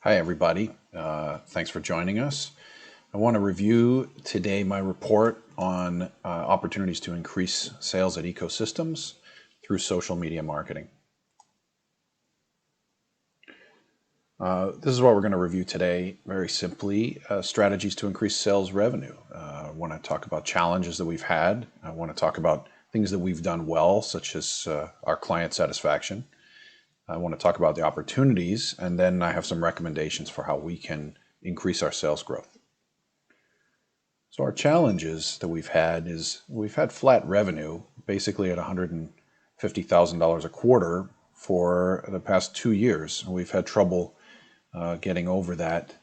Hi, everybody. Thanks for joining us. I want to review today my report on opportunities to increase sales at Ecosystems through social media marketing. This is what we're going to review today, very simply, strategies to increase sales revenue. I want to talk about challenges that we've had. I want to talk about things that we've done well, such as our client satisfaction. I want to talk about the opportunities, and then I have some recommendations for how we can increase our sales growth. So our challenges that we've had is we've had flat revenue, basically at $150,000 a quarter for the past 2 years. We've had trouble getting over that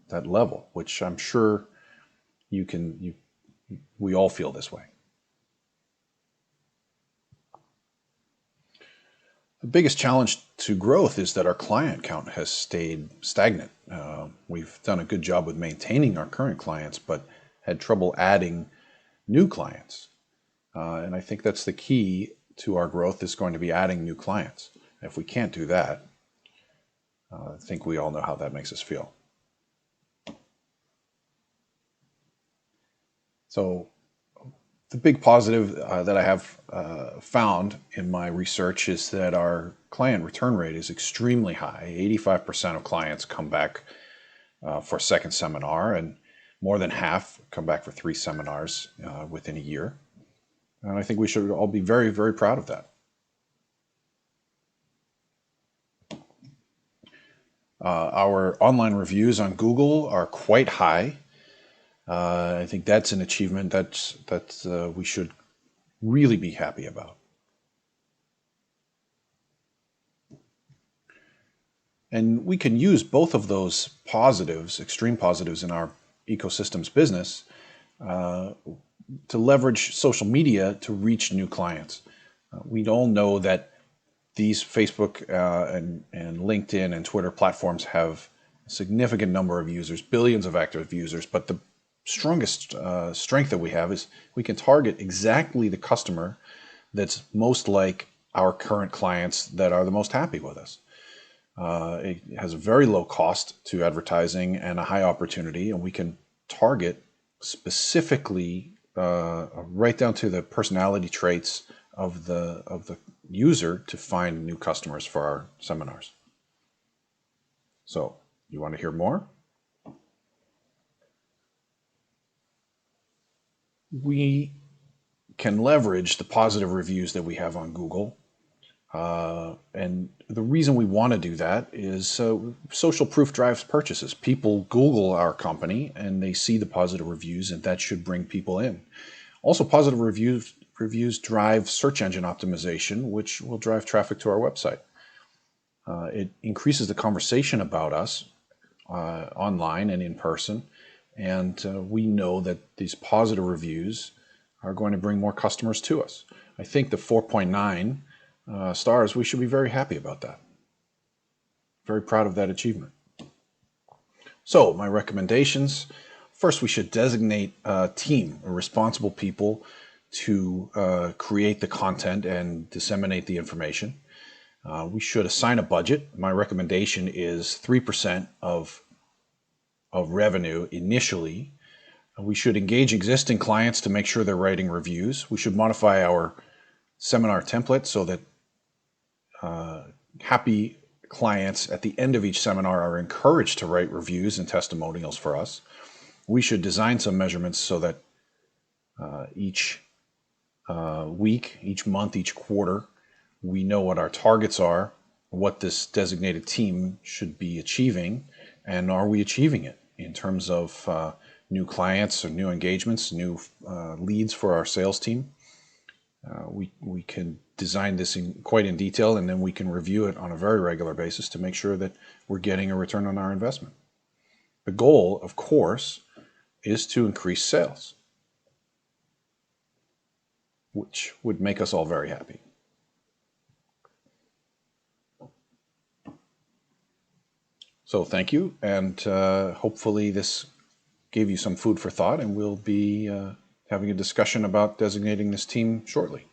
level, which I'm sure we all feel this way. The biggest challenge to growth is that our client count has stayed stagnant. We've done a good job with maintaining our current clients, but had trouble adding new clients. And I think that's the key to our growth, is going to be adding new clients. If we can't do that, I think we all know how that makes us feel. So the big positive that I have found in my research is that our client return rate is extremely high. 85% of clients come back for a second seminar, and more than half come back for 3 seminars within a year. And I think we should all be very, very proud of that. Our online reviews on Google are quite high. I think that's an achievement that we should really be happy about. And we can use both of those positives, extreme positives in our Ecosystems business, to leverage social media to reach new clients. We all know that these Facebook and LinkedIn and Twitter platforms have a significant number of users, billions of active users, but the strongest strength that we have is we can target exactly the customer that's most like our current clients that are the most happy with us. It has a very low cost to advertising and a high opportunity, and we can target specifically right down to the personality traits of the user to find new customers for our seminars. So, you want to hear more? We can leverage the positive reviews that we have on Google. And the reason we want to do that is social proof drives purchases. People Google our company and they see the positive reviews, and that should bring people in. Also, positive reviews drive search engine optimization, which will drive traffic to our website. It increases the conversation about us online and in person. And we know that these positive reviews are going to bring more customers to us. I think the 4.9 stars, we should be very happy about that. Very proud of that achievement. So my recommendations: first, we should designate a team of responsible people to create the content and disseminate the information. We should assign a budget. My recommendation is 3% of revenue initially. We should engage existing clients to make sure they're writing reviews. We should modify our seminar template so that happy clients at the end of each seminar are encouraged to write reviews and testimonials for us. We should design some measurements so that each week, each month, each quarter, we know what our targets are, what this designated team should be achieving, and are we achieving it in terms of new clients or new engagements, new leads for our sales team. We can design this quite in detail, and then we can review it on a very regular basis to make sure that we're getting a return on our investment. The goal, of course, is to increase sales, which would make us all very happy. So thank you, and hopefully this gave you some food for thought, and we'll be having a discussion about designating this team shortly.